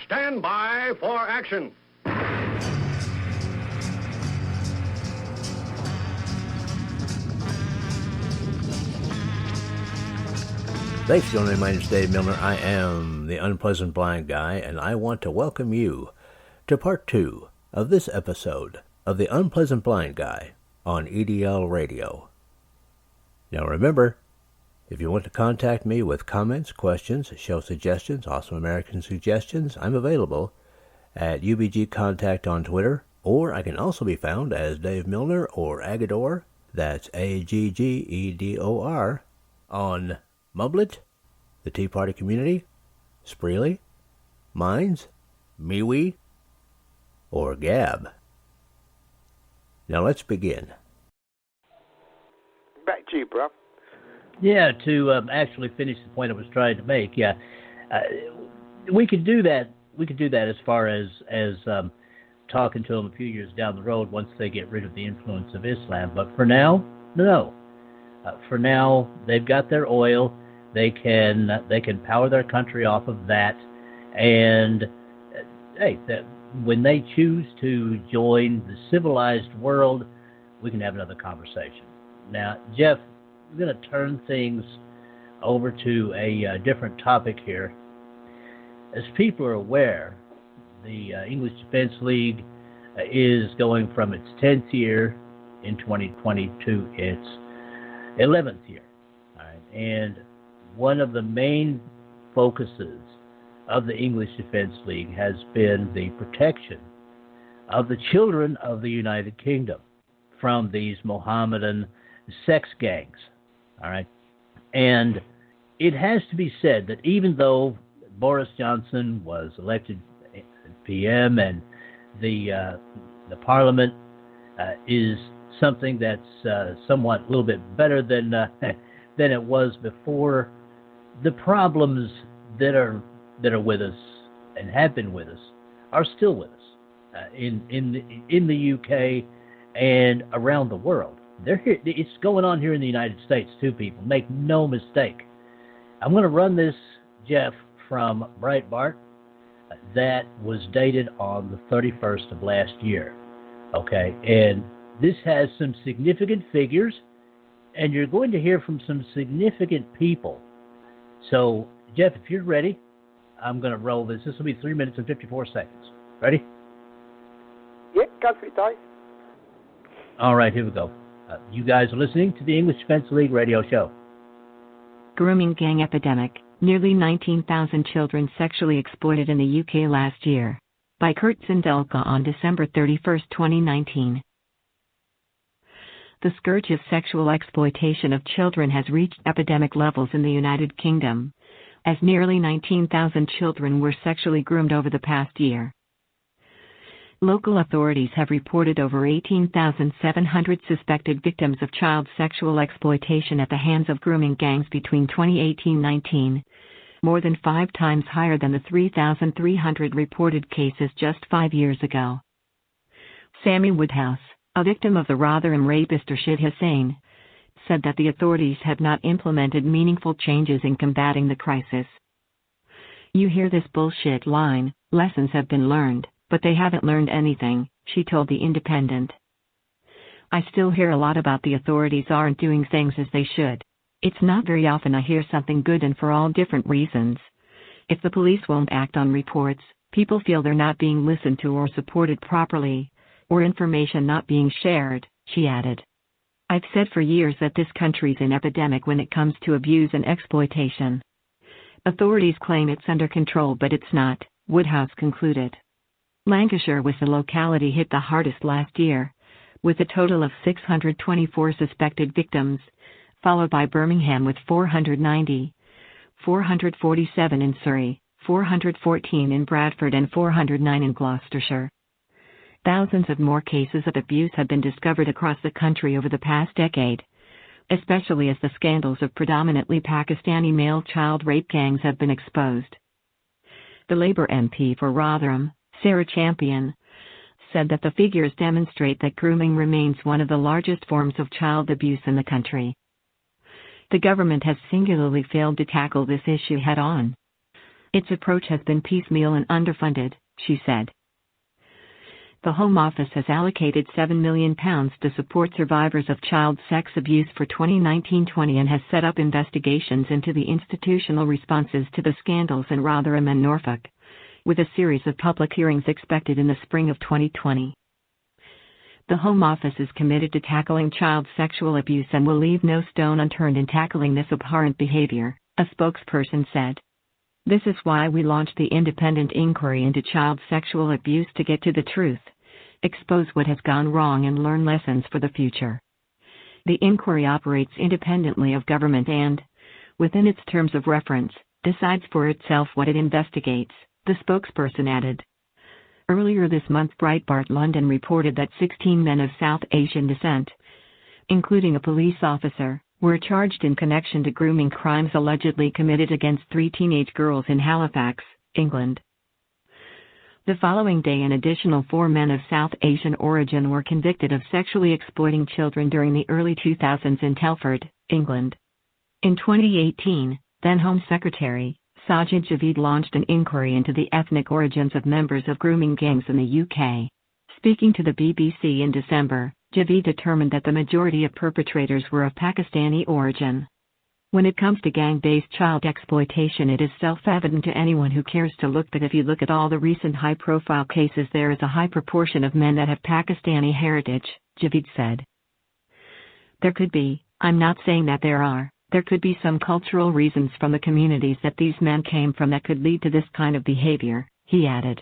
stand by for action. Thanks for joining me. My name is Dave Milner. I am the Unpleasant Blind Guy, and I want to welcome you to part 2 of this episode of the Unpleasant Blind Guy on EDL Radio. Now remember, if you want to contact me with comments, questions, show suggestions, Awesome American suggestions, I'm available at UBG Contact on Twitter, or I can also be found as Dave Milner or Agador, that's Aggedor, on Mublet, the Tea Party Community, Spreely, Minds, MeWe, or Gab. Now let's begin. Back to you, bro. Yeah, to actually finish the point I was trying to make. Yeah, we could do that. We could do that as far as talking to them a few years down the road once they get rid of the influence of Islam. But for now, no. For now, they've got their oil. They can power their country off of that, and when they choose to join the civilized world, we can have another conversation. Now, Jeff, I'm going to turn things over to a different topic here. As people are aware, the English Defense League is going from its 10th year in 2020 to its 11th year. All right? And one of the main focuses of the English Defense League has been the protection of the children of the United Kingdom from these Mohammedan sex gangs. All right. And it has to be said that even though Boris Johnson was elected PM and the Parliament is something that's somewhat a little bit better than it was before, the problems that are with us and have been with us are still with us in the UK and around the world. They're here. It's going on here in the United States too, people. Make no mistake. I'm going to run this, Jeff, from Breitbart. That was dated on the 31st of last year. Okay, and this has some significant figures, and you're going to hear from some significant people. So, Jeff, if you're ready, I'm going to roll this. This will be 3 minutes and 54 seconds. Ready? Yep, go for it, Dave. All right, here we go. You guys are listening to the English Defense League radio show. Grooming gang epidemic. Nearly 19,000 children sexually exploited in the UK last year. By Kurt Zindelka on December 31, 2019. The scourge of sexual exploitation of children has reached epidemic levels in the United Kingdom, as nearly 19,000 children were sexually groomed over the past year. Local authorities have reported over 18,700 suspected victims of child sexual exploitation at the hands of grooming gangs between 2018-19, more than 5 times higher than the 3,300 reported cases just 5 years ago. Sammy Woodhouse, a victim of the Rotherham rapist Rashid Hussain, said that the authorities have not implemented meaningful changes in combating the crisis. You hear this bullshit line, lessons have been learned, but they haven't learned anything, she told The Independent. I still hear a lot about the authorities aren't doing things as they should. It's not very often I hear something good, and for all different reasons. If the police won't act on reports, people feel they're not being listened to or supported properly, or information not being shared, she added. I've said for years that this country's in epidemic when it comes to abuse and exploitation. Authorities claim it's under control, but it's not, Woodhouse concluded. Lancashire was the locality hit the hardest last year, with a total of 624 suspected victims, followed by Birmingham with 490, 447 in Surrey, 414 in Bradford and 409 in Gloucestershire. Thousands of more cases of abuse have been discovered across the country over the past decade, especially as the scandals of predominantly Pakistani male child rape gangs have been exposed. The Labour MP for Rotherham, Sarah Champion, said that the figures demonstrate that grooming remains one of the largest forms of child abuse in the country. The government has singularly failed to tackle this issue head-on. Its approach has been piecemeal and underfunded, she said. The Home Office has allocated £7 million to support survivors of child sex abuse for 2019-20 and has set up investigations into the institutional responses to the scandals in Rotherham and Norfolk, with a series of public hearings expected in the spring of 2020. The Home Office is committed to tackling child sexual abuse and will leave no stone unturned in tackling this abhorrent behavior, a spokesperson said. This is why we launched the independent inquiry into child sexual abuse to get to the truth, expose what has gone wrong and learn lessons for the future. The inquiry operates independently of government and, within its terms of reference, decides for itself what it investigates, the spokesperson added. Earlier this month, Breitbart London reported that 16 men of South Asian descent, including a police officer, were charged in connection to grooming crimes allegedly committed against 3 teenage girls in Halifax, England. The following day, an additional 4 men of South Asian origin were convicted of sexually exploiting children during the early 2000s in Telford, England. In 2018, then Home Secretary Sajid Javid launched an inquiry into the ethnic origins of members of grooming gangs in the UK. Speaking to the BBC in December, Javid determined that the majority of perpetrators were of Pakistani origin. When it comes to gang-based child exploitation, it is self-evident to anyone who cares to look, but if you look at all the recent high-profile cases, there is a high proportion of men that have Pakistani heritage, Javid said. There could be, I'm not saying that there could be some cultural reasons from the communities that these men came from that could lead to this kind of behavior, he added.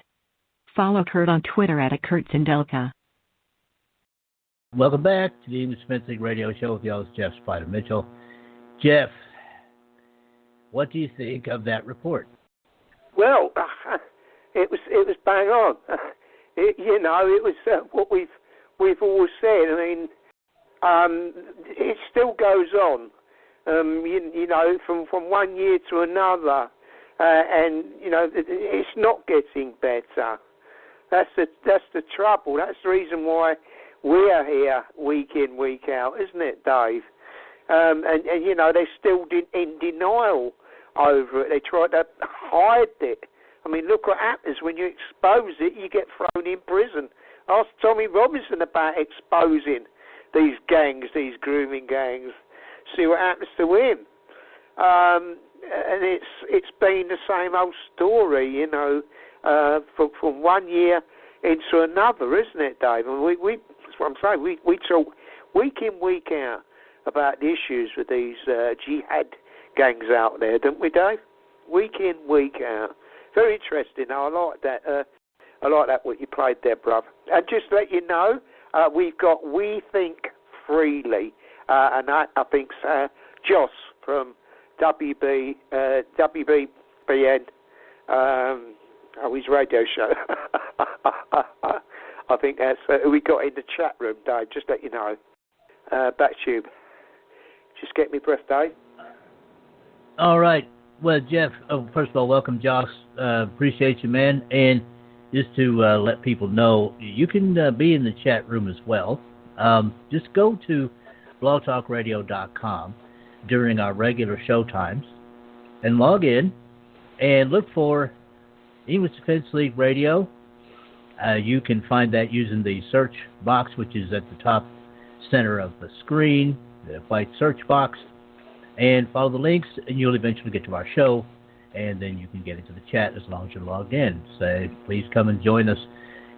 Follow Kurt on Twitter at @KurtZindelka. Welcome back to the English Fencing Radio Show with the host, Jeff Spider Mitchell. Jeff, what do you think of that report? Well, it was bang on. It was what we've always said. I mean, it still goes on. From one year to another, and it's not getting better. That's the trouble. That's the reason why we're here week in, week out, isn't it, Dave? And they're still in denial over it. They try to hide it. I mean, look what happens when you expose it. You get thrown in prison. Ask Tommy Robinson about exposing these gangs, these grooming gangs. See what happens to him. And it's been the same old story, from one year into another, isn't it, Dave? And that's what I'm saying. We talk week in, week out about the issues with these jihad gangs out there, don't we, Dave? Week in, week out. Very interesting. I like that. I like that what you played there, brother. And just to let you know, we've got We Think Freely, and I think Joss from WBPN, his radio show. I think that's who we got in the chat room, Dave. Just let you know. Back to you. Just get me breath, Dave. All right. Well, Jeff, first of all, welcome, Joss. Appreciate you, man. And just to let people know, you can be in the chat room as well. Just go to blogtalkradio.com during our regular show times and log in and look for English Defense League Radio. You can find that using the search box, which is at the top center of the screen, the white search box, and follow the links, and you'll eventually get to our show, and then you can get into the chat as long as you're logged in. So please come and join us.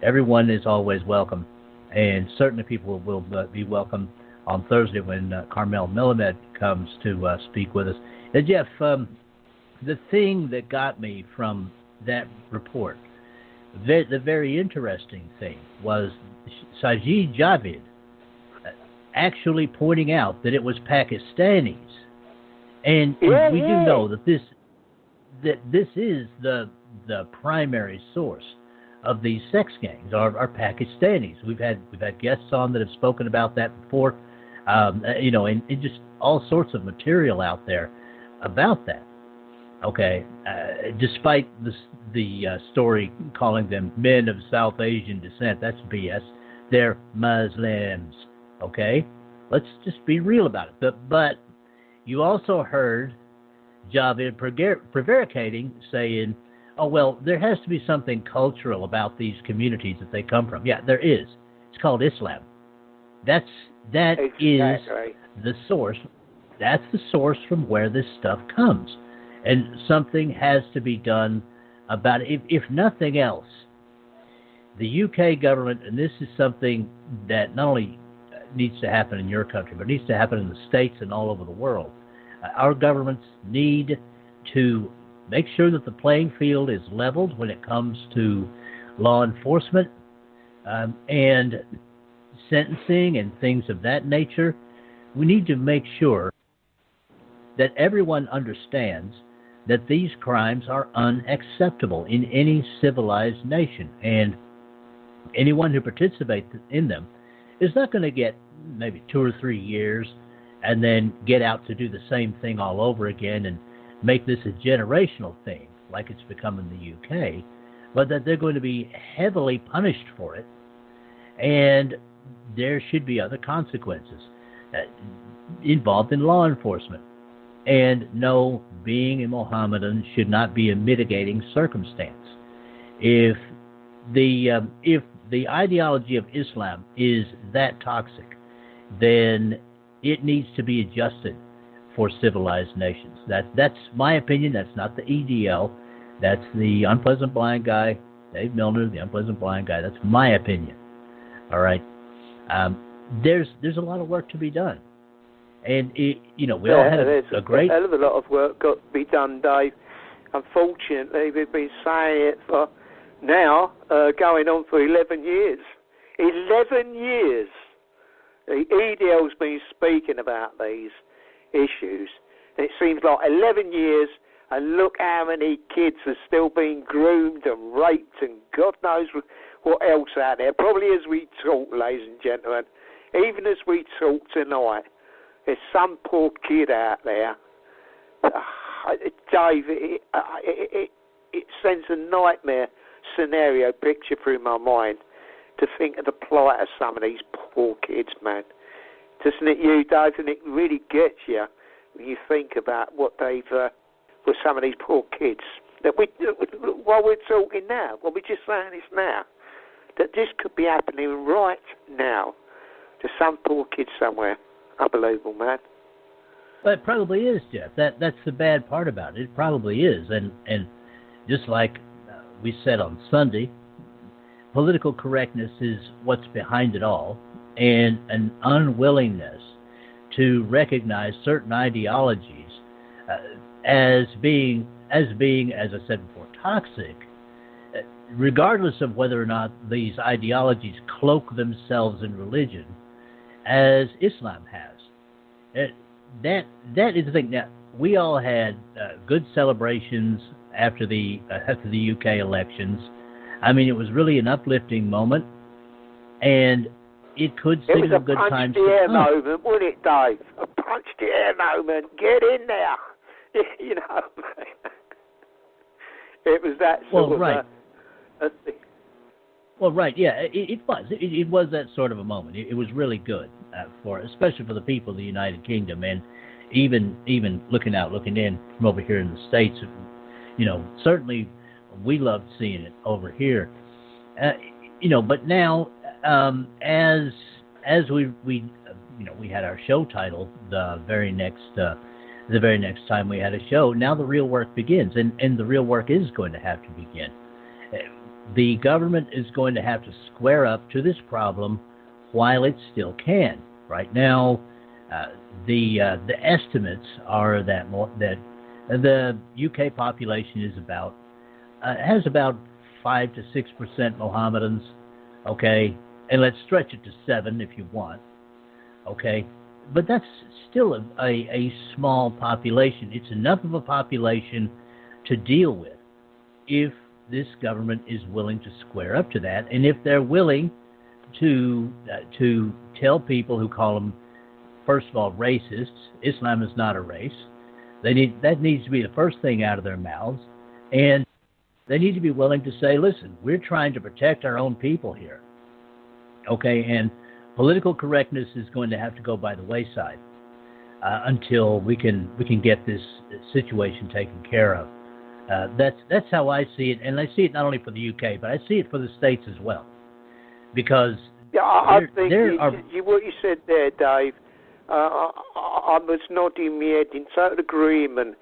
Everyone is always welcome, and certainly people will be welcome on Thursday when Carmel Melamed comes to speak with us. Now, Jeff, the thing that got me from that report, the very interesting thing, was Sajid Javid actually pointing out that it was Pakistanis. And we do know that this is the primary source of these sex gangs are Pakistanis. We've had guests on that have spoken about that before, and just all sorts of material out there about that. Okay, despite the story calling them men of South Asian descent, that's BS. They're Muslims. Okay, let's just be real about it. But you also heard Javid prevaricating, saying oh, well, there has to be something cultural about these communities that they come from. Yeah, there is. It's called Islam. That Exactly. is the source. That's the source from where this stuff comes. And something has to be done about it. If nothing else, the UK government, and this is something that not only needs to happen in your country, but needs to happen in the States and all over the world. Our governments need to make sure that the playing field is leveled when it comes to law enforcement and sentencing and things of that nature. We need to make sure that everyone understands that these crimes are unacceptable in any civilized nation, and anyone who participates in them is not going to get maybe 2 or 3 years and then get out to do the same thing all over again and make this a generational thing like it's become in the UK, but that they're going to be heavily punished for it, and there should be other consequences involved in law enforcement. And no, being a Mohammedan should not be a mitigating circumstance. If the ideology of Islam is that toxic, then it needs to be adjusted for civilized nations. That's my opinion. That's not the EDL. That's the Unpleasant Blind Guy, Dave Milner, the Unpleasant Blind Guy. That's my opinion. All right. There's a lot of work to be done. And, we all had a great... hell of a lot of work got to be done, Dave. Unfortunately, we've been saying it for now, going on for 11 years. 11 years. The EDL's been speaking about these issues. And it seems like 11 years, and look how many kids are still being groomed and raped and God knows what else out there. Probably as we talk, ladies and gentlemen, even as we talk tonight, there's some poor kid out there. Dave, it sends a nightmare scenario picture through my mind to think of the plight of some of these poor kids, man. Doesn't it, you, Dave? And it really gets you when you think about what they've, with some of these poor kids. That while we're talking now, while we're just saying this now, that this could be happening right now to some poor kid somewhere. Unbelievable, man. Well, it probably is, Jeff. That's the bad part about it. It probably is. And just like we said on Sunday, political correctness is what's behind it all, and an unwillingness to recognize certain ideologies as being, as I said before, toxic, regardless of whether or not these ideologies cloak themselves in religion, as Islam has. That is the thing. Now, we all had good celebrations after the UK elections. I mean, it was really an uplifting moment, and it could signal good times to come. It was a punch-the-air moment, wasn't it, Dave? A punch-the-air moment. Get in there. You know, it was that sort of right. a thing. Well, right, yeah, it was. It was that sort of a moment. It was really good, especially for the people of the United Kingdom, and even looking in from over here in the States, certainly we loved seeing it over here. But now, as we had our show title the very next time we had a show. Now the real work begins, and the real work is going to have to begin. The government is going to have to square up to this problem while it still can. Right now, the estimates are that the UK population is has about 5 to 6% Mohammedans. Okay, and let's stretch it to 7 if you want. Okay, but that's still a small population. It's enough of a population to deal with if this government is willing to square up to that, and if they're willing to tell people who call them, first of all, racists. Islam is not a race. That needs to be the first thing out of their mouths, and they need to be willing to say, listen, we're trying to protect our own people here. Okay, and political correctness is going to have to go by the wayside until we can get this situation taken care of. That's how I see it, and I see it not only for the UK, but I see it for the States as well, because I think what you said there, Dave. I was nodding my head in total agreement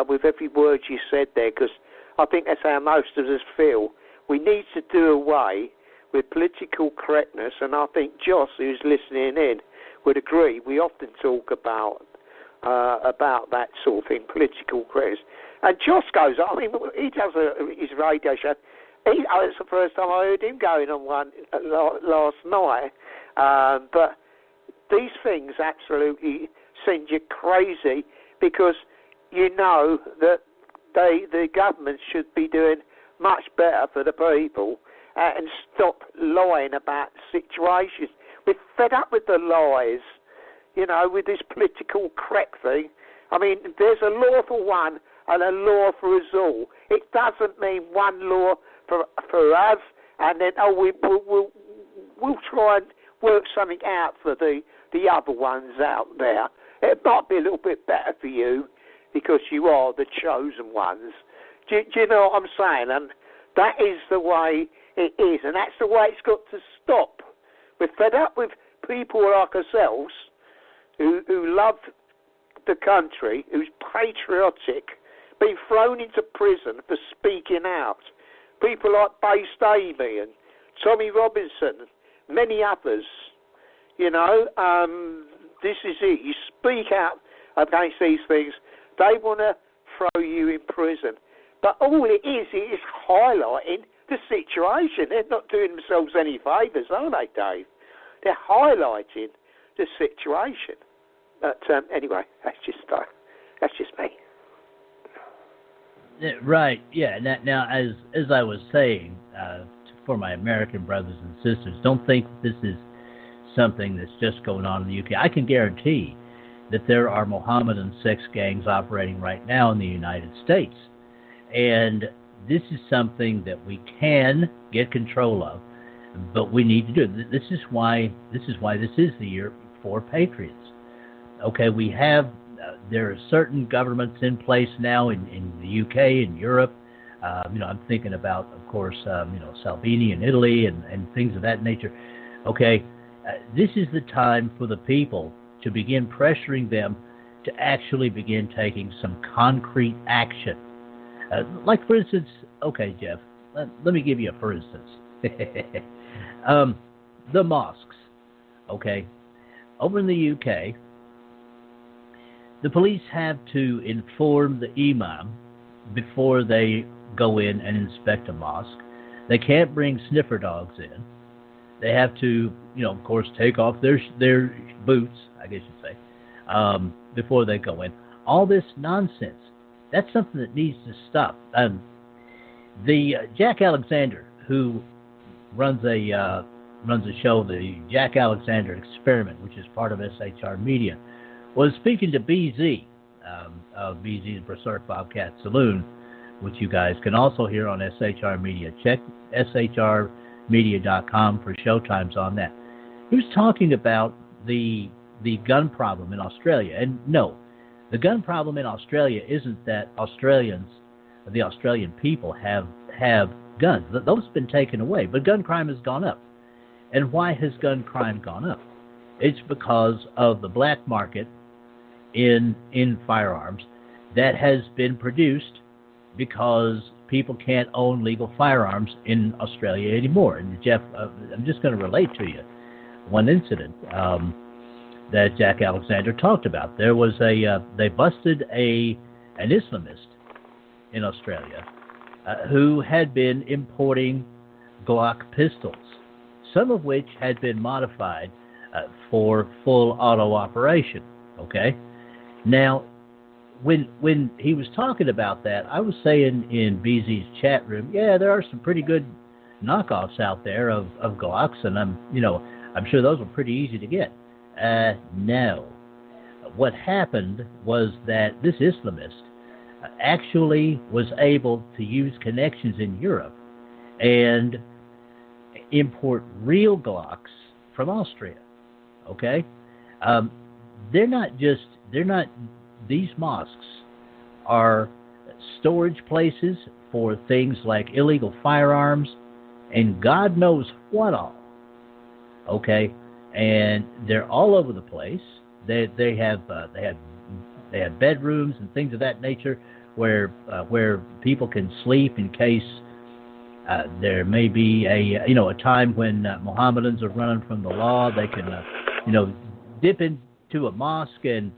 with every word you said there, because I think that's how most of us feel. We need to do away with political correctness, and I think Joss, who's listening in, would agree. We often talk about that sort of thing, political correctness. And Joss goes, I mean, he does his radio show. It's the first time I heard him going on one last night. But these things absolutely send you crazy, because you know that the government should be doing much better for the people and stop lying about situations. We're fed up with the lies, you know, with this political correct thing. I mean, there's a law for one and a law for us all. It doesn't mean one law for us and then we'll try and work something out for the other ones out there. It might be a little bit better for you because you are the chosen ones. Do you know what I'm saying? And that is the way it is, and that's the way it's got to stop. We're fed up with people like ourselves who love the country, who's patriotic, being thrown into prison for speaking out. People like Based Amy and Tommy Robinson, many others. You know, this is it. You speak out against these things, they want to throw you in prison. But all it is highlighting the situation. They're not doing themselves any favours, are they, Dave? They're highlighting the situation. But anyway, that's just me. Right. Yeah. Now, as I was saying, for my American brothers and sisters, don't think this is something that's just going on in the UK. I can guarantee that there are Mohammedan sex gangs operating right now in the United States, and this is something that we can get control of, but we need to do it. This is why this is the year for Patriots. Okay, we have there are certain governments in place now in the UK and Europe. I'm thinking about, of course, Salvini in Italy and things of that nature. Okay, this is the time for the people to begin pressuring them to actually begin taking some concrete action. Like, for instance, okay, Jeff, let me give you a for instance. The mosques, okay? Over in the UK, the police have to inform the imam before they go in and inspect a mosque. They can't bring sniffer dogs in. They have to, of course, take off their boots, I guess you'd say, before they go in. All this nonsense, that's something that needs to stop. The Jack Alexander, who runs a show, the Jack Alexander Experiment, which is part of SHR Media, was speaking to BZ of BZ's Berserk Bobcat Saloon, which you guys can also hear on SHR Media. Check shrmedia.com for showtimes on that. He was talking about the gun problem in Australia. And no, the gun problem in Australia isn't that the Australian people have guns. Those have been taken away, but gun crime has gone up. And why has gun crime gone up? It's because of the black market in firearms that has been produced because people can't own legal firearms in Australia anymore. And Jeff, I'm just going to relate to you one incident that Jack Alexander talked about. There was they busted an Islamist in Australia who had been importing Glock pistols, some of which had been modified for full auto operation. Okay, now when he was talking about that, I was saying in BZ's chat room, yeah, there are some pretty good knockoffs out there of Glocks, and I'm sure those are pretty easy to get. No. What happened was that this Islamist actually was able to use connections in Europe and import real Glocks from Austria. Okay? They're not these mosques are storage places for things like illegal firearms and God knows what all. Okay, and they're all over the place. They have bedrooms and things of that nature where people can sleep in case there may be a time when Mohammedans are running from the law. They can dip into a mosque and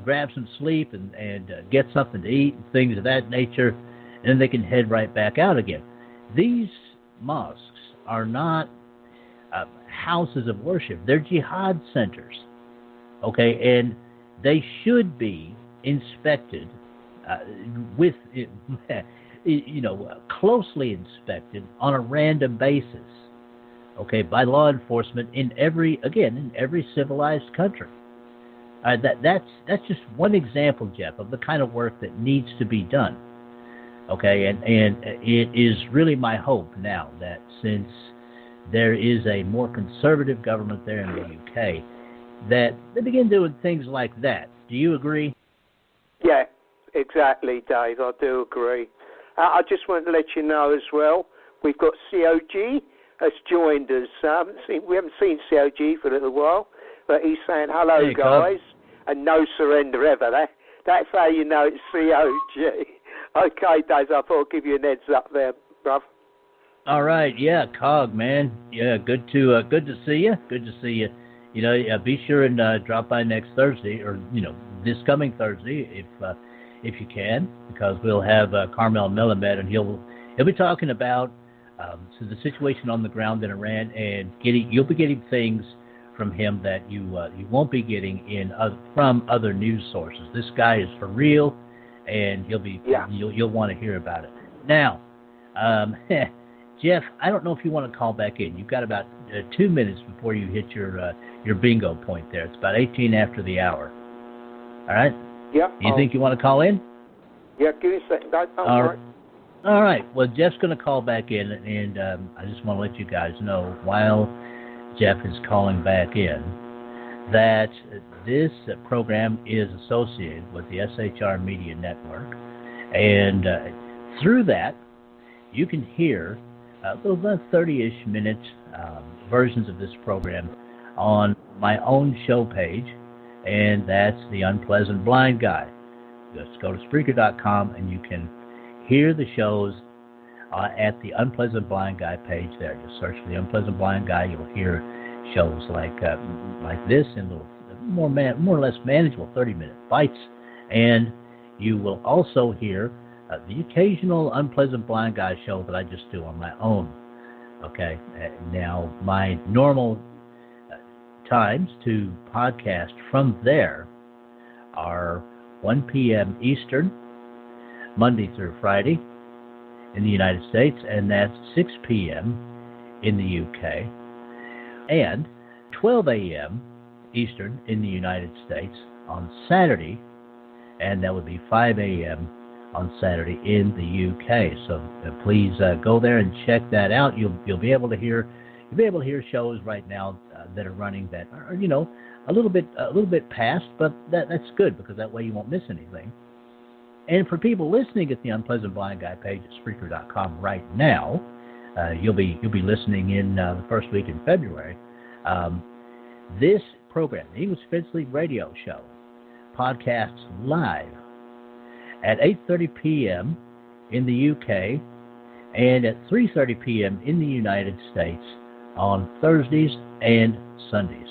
grab some sleep and get something to eat and things of that nature, and then they can head right back out again. These mosques are not houses of worship. They're jihad centers, okay, and they should be inspected with closely inspected on a random basis, okay, by law enforcement in every civilized country. That's just one example, Jeff, of the kind of work that needs to be done. Okay, and it is really my hope now that since there is a more conservative government there in the UK, that they begin doing things like that. Do you agree? Yeah, exactly, Dave. I do agree. I just want to let you know as well, we've got COG has joined us. We haven't seen COG for a little while, but he's saying hello, hey, guys, and no surrender ever. That's how you know it's COG. Okay, Dave, I thought I'd give you a heads up there, bruv. All right, yeah, Cog, man. Yeah, good to see you. Good to see you. Be sure and drop by next Thursday, or this coming Thursday, if you can, because we'll have Carmel Melamed, and he'll be talking about the situation on the ground in Iran, and you'll be getting things from him that you won't be getting from other news sources. This guy is for real, and you'll want to hear about it. Now, Jeff, I don't know if you want to call back in. You've got about 2 minutes before you hit your bingo point there. It's about 18 after the hour. All right? Yeah. You think you want to call in? Yeah, give me a second. All right. Well, Jeff's going to call back in, and I just want to let you guys know while Jeff is calling back in that this program is associated with the SHR Media Network, and through that, you can hear about 30-ish minute versions of this program on my own show page, and that's The Unpleasant Blind Guy. Just go to Spreaker.com, and you can hear the shows at the Unpleasant Blind Guy page there. Just search for The Unpleasant Blind Guy. You'll hear shows like this in little more or less manageable 30-minute bites, and you will also hear the occasional Unpleasant Blind Guy show that I just do on my own. Okay, now my normal times to podcast from there are 1 p.m. Eastern, Monday through Friday in the United States, and that's 6 p.m. in the UK, and 12 a.m. Eastern in the United States on Saturday, and that would be 5 a.m. on Saturday in the UK. So please go there and check that out. You'll be able to hear shows right now that are running that are a little bit past, but that's good because that way you won't miss anything. And for people listening at the Unpleasant Blind Guy page at Spreaker.com right now, you'll be listening in the first week in February. This program, the English Defense League Radio Show, podcasts live at 8:30 p.m. in the UK and at 3:30 p.m. in the United States on Thursdays and Sundays.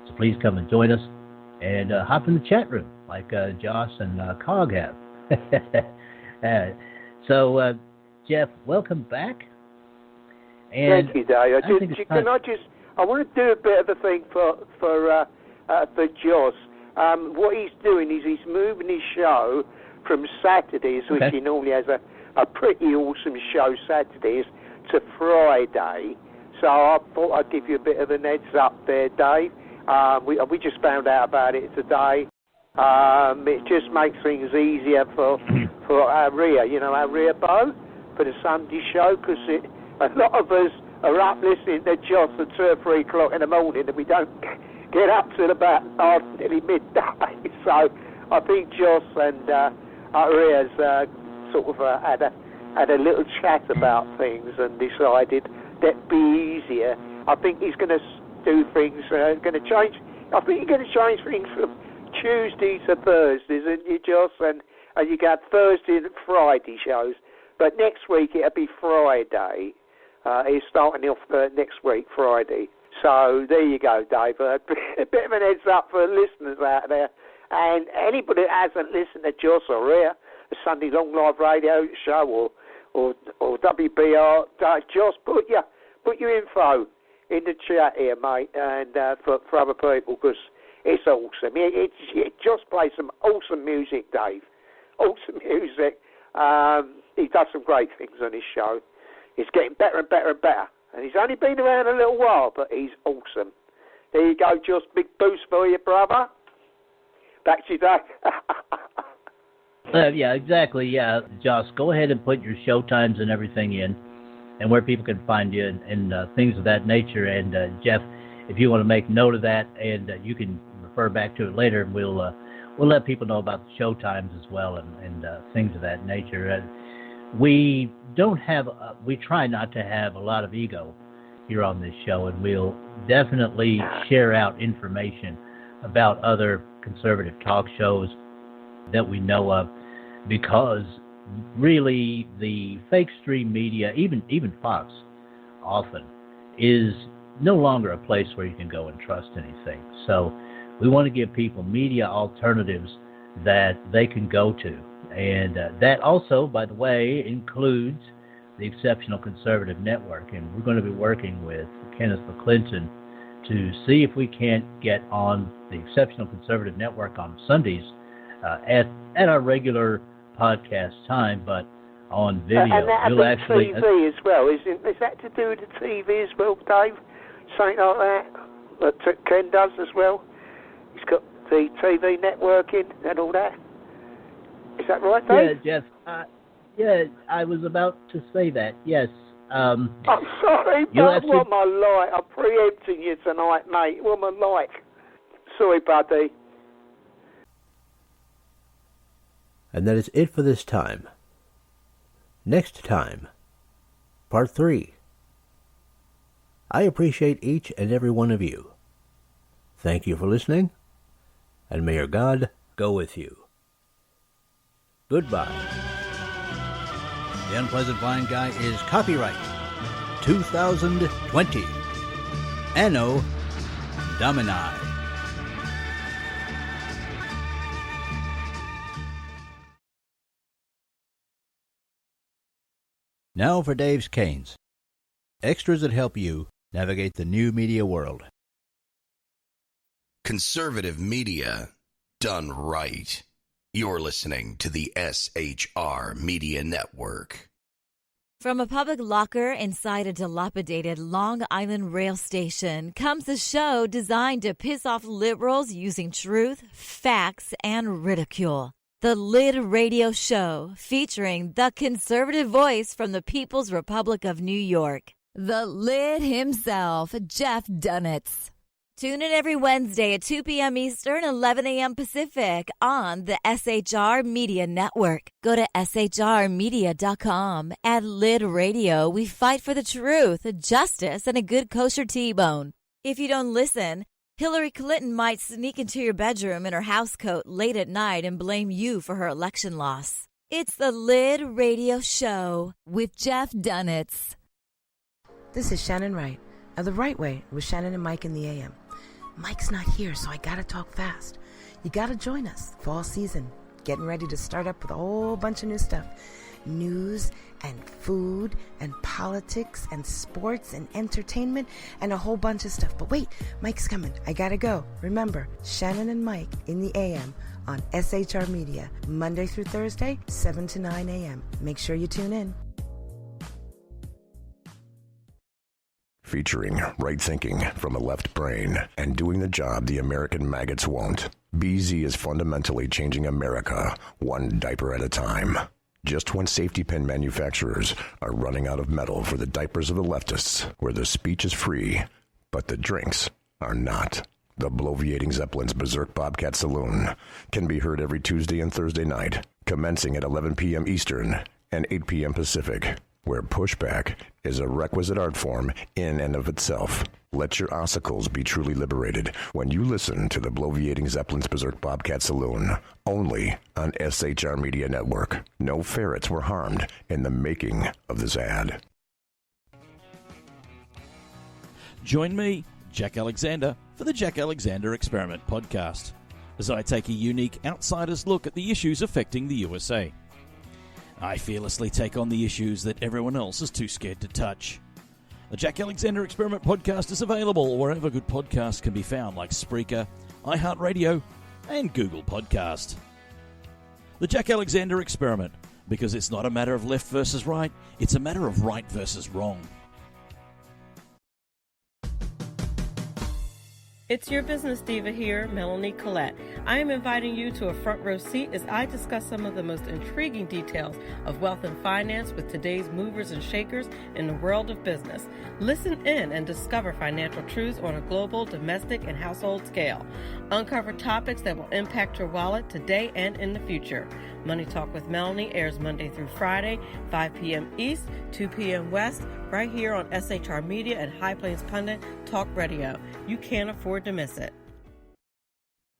So please come and join us and hop in the chat room like Joss and Cog have. So, Jeff, welcome back. And thank you, Dave. I want to do a bit of a thing for Joss. What he's doing is he's moving his show from Saturdays, which he normally has a pretty awesome show Saturdays, to Friday. So I thought I'd give you a bit of an heads up there, Dave. We just found out about it today. It just makes things easier for our Rhea Bow for the Sunday show, because a lot of us are up listening to Joss at 2 or 3 o'clock in the morning, and we don't get up till about nearly midday. So I think Joss and Rhea's sort of had a little chat about things and decided that'd be easier. I think he's going to do things, going to change. I think you're going to change things from Tuesday to Thursdays, and you Joss, and you got Thursday and Friday shows. But next week it'll be Friday. He's starting off next week, Friday. So there you go, Dave. A bit of an heads up for listeners out there. And anybody that hasn't listened to Joss or Rhea, a Sunday Long Live Radio show or WBR, Joss, put your info in the chat here, mate, and for other people, because it's awesome. It just plays some awesome music, Dave. Awesome music. He does some great things on his show. It's getting better and better and better. And he's only been around a little while, but he's awesome. There you go, just big boost for you, brother. Back to you, Dave. Yeah, exactly. Yeah, Joss, go ahead and put your show times and everything in, and where people can find you and things of that nature. And Jeff, if you want to make note of that, and you can refer back to it later, and we'll let people know about the show times as well and things of that nature. We try not to have a lot of ego here on this show, and we'll definitely share out information about other conservative talk shows that we know of, because really the fake stream media, even Fox, often is no longer a place where you can go and trust anything. So we want to give people media alternatives that they can go to. And that also, by the way, includes the Exceptional Conservative Network. And we're going to be working with Kenneth McClinton to see if we can't get on the Exceptional Conservative Network on Sundays at our regular podcast time, but on video. And that'll be TV as well. Is that to do with the TV as well, Dave? Something like that Ken does as well? He's got the TV networking and all that. Is that right, Dave? Yeah, Jeff. Yeah, I was about to say that. Yes. I'm sorry, but what am I like? I'm preempting you tonight, mate. What am I like? Sorry, buddy. And that is it for this time. Next time, Part 3. I appreciate each and every one of you. Thank you for listening, and may your God go with you. Goodbye. The Unpleasant Blind Guy is copyright 2020. Anno Domini. Now for Dave's Canes. Extras that help you navigate the new media world. Conservative media done right. You're listening to the SHR Media Network. From a public locker inside a dilapidated Long Island rail station comes a show designed to piss off liberals using truth, facts, and ridicule. The Lid Radio Show, featuring the conservative voice from the People's Republic of New York, the Lid himself, Jeff Dunitz. Tune in every Wednesday at 2 p.m. Eastern, 11 a.m. Pacific on the SHR Media Network. Go to shrmedia.com. At Lid Radio, we fight for the truth, justice, and a good kosher T-bone. If you don't listen, Hillary Clinton might sneak into your bedroom in her housecoat late at night and blame you for her election loss. It's the Lid Radio Show with Jeff Dunitz. This is Shannon Wright of The Right Way with Shannon and Mike in the AM. Mike's not here, so I gotta talk fast. You gotta join us. Fall season. Getting ready to start up with a whole bunch of new stuff. News and food and politics and sports and entertainment and a whole bunch of stuff. But wait, Mike's coming. I gotta go. Remember, Shannon and Mike in the AM on SHR Media, Monday through Thursday, 7 to 9 a.m. Make sure you tune in. Featuring right thinking from a left brain and doing the job the American maggots won't. BZ is fundamentally changing America, one diaper at a time. Just when safety pin manufacturers are running out of metal for the diapers of the leftists, where the speech is free, but the drinks are not. The Bloviating Zeppelin's Berserk Bobcat Saloon can be heard every Tuesday and Thursday night, commencing at 11 p.m. Eastern and 8 p.m. Pacific, where pushback is a requisite art form in and of itself. Let your ossicles be truly liberated when you listen to the Bloviating Zeppelin's Berserk Bobcat Saloon, only on SHR Media Network. No ferrets were harmed in the making of this ad. Join me, Jack Alexander, for the Jack Alexander Experiment podcast, as I take a unique outsider's look at the issues affecting the USA. I fearlessly take on the issues that everyone else is too scared to touch. The Jack Alexander Experiment podcast is available wherever good podcasts can be found, like Spreaker, iHeartRadio, and Google Podcast. The Jack Alexander Experiment, because it's not a matter of left versus right, it's a matter of right versus wrong. It's your business diva here, Melanie Collette. I am inviting you to a front row seat as I discuss some of the most intriguing details of wealth and finance with today's movers and shakers in the world of business. Listen in and discover financial truths on a global, domestic, and household scale. Uncover topics that will impact your wallet today and in the future. Money Talk with Melanie airs Monday through Friday, 5 p.m. East, 2 p.m. West, right here on SHR Media and High Plains Pundit Talk Radio. You can't afford to miss it.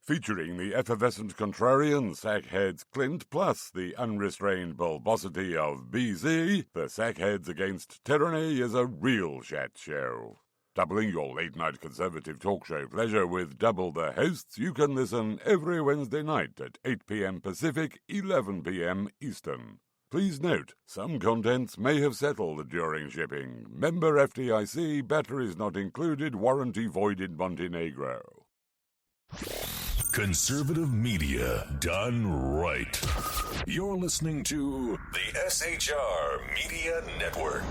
Featuring the effervescent contrarian Sackheads Clint, plus the unrestrained bulbosity of BZ, the Sackheads Against Tyranny is a real chat show. Doubling your late-night conservative talk show pleasure with double the hosts, you can listen every Wednesday night at 8 p.m. Pacific, 11 p.m. Eastern. Please note, some contents may have settled during shipping. Member FDIC, batteries not included, warranty void in Montenegro. Conservative media done right. You're listening to the SHR Media Network.